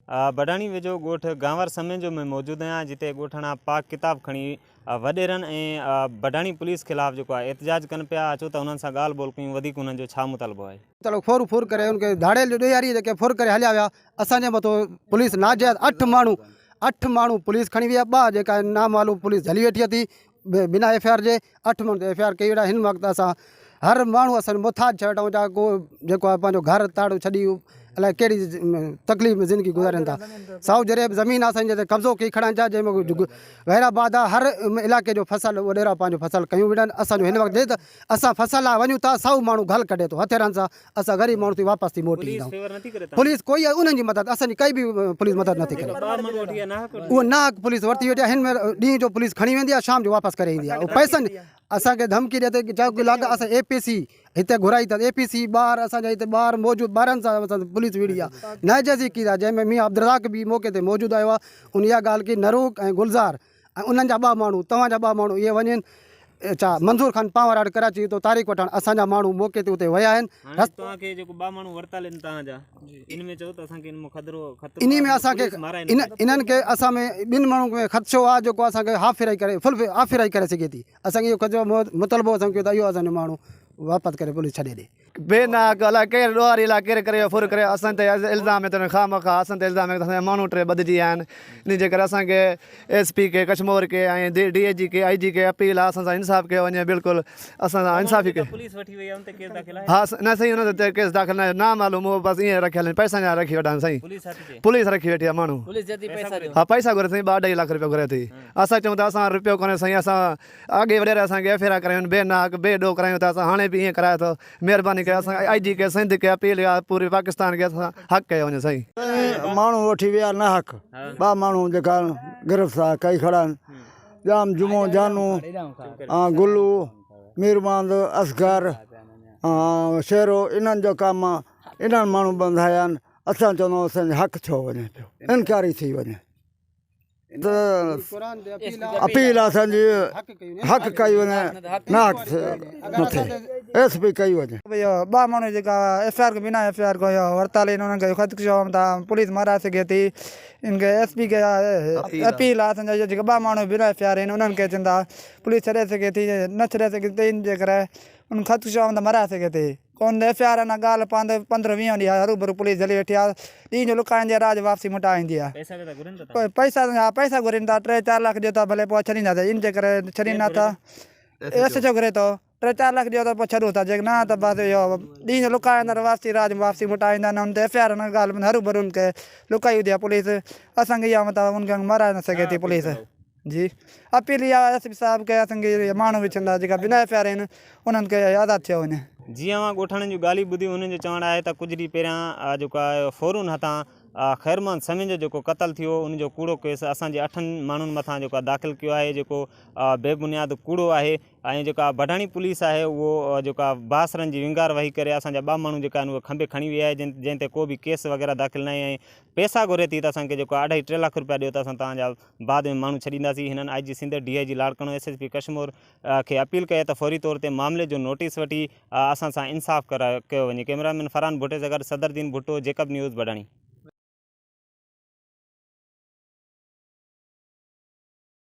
बडाणी वेझो ॻोठ गांवर समें में मौजूद आहियां, जिते ॻोठाणा पाक किताब खणी वॾेरनि ऐं बडाणी पुलिस खिलाफ़ जेको आहे एहतजाज कनि पिया। अचो त उन्हनि सां ॻाल्हि ॿोल कयूं, वधीक उन्हनि जो छा मुतालबो आहे। चलो फोर फोर करे उनके धाड़ेल जो ॾेयारी जेके फोर करे हलिया विया। असांजे मथां पुलिस नाजायज़ 8 माण्हू पुलिस खणी विया। 2 जेका नामालूम पुलिस झली वेठी थी बिना FIR जे। 8 माण्हू ते FIR कई वेठा। हिन वक़्तु असां हर माण्हू असां मुथाज छॾूं था, को जेको आहे पंहिंजो घर ताड़ो छॾी अलाए कहिड़ी तकलीफ़ में ज़िंदगी गुज़ारनि था। साउ जरेब ज़मीन असांजे ते कब्ज़ो कई खड़ा जा, जंहिंमें गैराबाद आहे। हर इलाइक़े जो फसल वॾेरा पंहिंजो फसल कयूं वेठा आहिनि। असांजो हिन वक़्तु त असां फसल आहे वञूं था, साउ माण्हू घल कढे थो हथियारनि सां। असां ग़रीब माण्हू थी वापसि थी मोटी ईंदा। पुलिस कोई उन्हनि जी मदद, असांजी काई बि पुलिस मदद नथी करे। उहो नाहक पुलिस वरिती वेठी आहे। हिन में ॾींहं जो पुलिस खणी वेंदी आहे, शाम जो वापसि करे ईंदी आहे। पैसनि असांखे धमकी ॾिए थी चओ की लाॻ असां APC हिते घुराई अथसि। APC ॿार असांजा हिते ॿार मौजूदु, ॿारनि सां असां पुलिस विड़ी आहे। नाजायज़ी की आहे, जंहिंमें मियां अब्दुरज़ाक बि मौक़े ते मौजूदु आयो आहे। उन इहा ॻाल्हि की नरूक ऐं गुलज़ार ऐं उन्हनि जा 2 माण्हू, तव्हांजा 2 माण्हू इहे वञनि छा मंज़ूर ख़ान पावराड कराची तो तारीख़ वठणु। असांजा माण्हू मौक़े ते उते विया आहिनि। तव्हांखे जेको 2 माण्हू वरितल आहिनि तव्हांजा, इन में चओ त असांखे इन में असांखे इन्हनि खे असां में 2 माण्हू में ख़दशो आहे, जेको असांखे हाफ फिराई करे फुल हाफ फिराई करे सघे थी। असांखे इहो मुतलबो असांखे त इहो असांजो माण्हू वापसि करे पुलिस छॾे ॾे। बेनाक अलाए केरु ॾोहारी अलाए केरु करे फुर करे असां ते इल्ज़ाम आहे। खामखा असां ते इल्ज़ाम आहे त असांजा माण्हू 3 ॿधिजी विया आहिनि। इन जे करे असांखे SP के कश्मीर के ऐं DIG के IG के अपील आहे, असां सां इंसाफ़ कयो वञे। बिल्कुलु असां सां इंसाफ़ी कयो। हा न साईं, हुन ते केस दाख़िल न आहे, नामालूम हो बसि ईअं रखियल आहिनि। पैसा जा रखी वेठा आहिनि साईं। पुलिस रखी वेठी आहे माण्हू। हा पैसा घुरे साईं, 2-2.5 लाख रुपया घुरे थी। असां चऊं था असां रुपयो कोन्हे साईं, असां अॻे वॾेरा असांखे FIR करायूं बेनाक बेॾो करायूं था। असां हाणे बि ईअं कराए थो। महिरबानी करे असां IG के सिंध के अपील आहे, पूरे पाकिस्तान के असां हक़ कयो वञे साईं। माण्हू वठी विया नाहक। 2 माण्हू जेका गिरफ़्तार कई खड़ा आहिनि। जाम जुमो जानू गुलू मीरबांद असगर शेरो, इन्हनि जो कमु आहे। इन्हनि माण्हू बंधाया आहिनि। असां चवंदा असांजो हक़ छो वञे पियो, इनकारी थी वञे। अपील असांजी हक़ कई वञे, नाहक न थिए, SP कई वञे। 2 माण्हू जेका FIR के बिना FIR को वरितल आहिनि, उन्हनि खे ख़दशो था पुलिस माराए सघे थी। इनखे SP के अपील आहे असांजा जेका 2 माण्हू बिना FIR आहिनि, उन्हनि खे चवंदा पुलिस छॾे सघे थी, न छॾे सघे थी। इन जे करे उन ख़दशो त माराए सघे थी। कोन FIR न ॻाल्हि 15-20 ॾींहं हरूभरू पुलिस झली वेठी आहे। ॾींहं जो लुकाइंदी आहे, राति वापसी मोटाईंदी आहे। पैसा घुरनि था, 3-4 लाख ॾियो था भले पोइ छॾींदासीं। इन जे करे छॾींदा था। छो घुरे थो 3-4 लाख ॾियो त पोइ छॾूं था, जेके न त बसि इहो ॾींहं जो लुकाईंदा वापसी, राति वापसी मोटाईंदा आहिनि। हुन ते FIR न ॻाल्हि हरूभरू उनखे लुकाई हूंदी आहे पुलिस। असांखे इहा मतिलबु उनखे माराए न सघे थी पुलिस जी। अपील इहा SP साहिब खे असांखे माण्हू बि चवंदा जेका बिना FIR आहिनि, उन्हनि खे आज़ादु थियो वञे। जीअं मां ॻोठाणनि जूं ॻाल्हियूं ॿुधियूं, उन्हनि जो चवणु आहे त कुझु ॾींहं पहिरियां जेको आहे फ़ोरून हथां ख़ैरमान समीं जो जेको क़तल थियो, उनजो कूड़ो केस असांजे 8 माण्हुनि मथां जेको आहे दाख़िल कयो आहे, जेको बेबुनियाद कूड़ो आहे। ऐं जेका बडाणी पुलिस आहे उहो जेका बासरनि जी विंगार वही करे असांजा 2 माण्हू जेका आहिनि उहे खंबे खणी विया आहे, जंहिं ते को बि केस वग़ैरह दाख़िल न आहे। ऐं पैसा घुरे थी त असांखे जेको 2.5-3 लाख रुपया ॾियो त असां तव्हांजा बाद में माण्हू छॾींदासीं। हिननि IG Sindh DIG Larkana SSP Kashmir खे अपील कई त फौरी तौर ते मामले जो नोटिस वठी असां सां इंसाफ़ कयो वञे। कैमरामैन फरहान भुट्टे सां गॾु सदरुद्दीन भुट्टो, जेकब न्यूज़ बडाणी।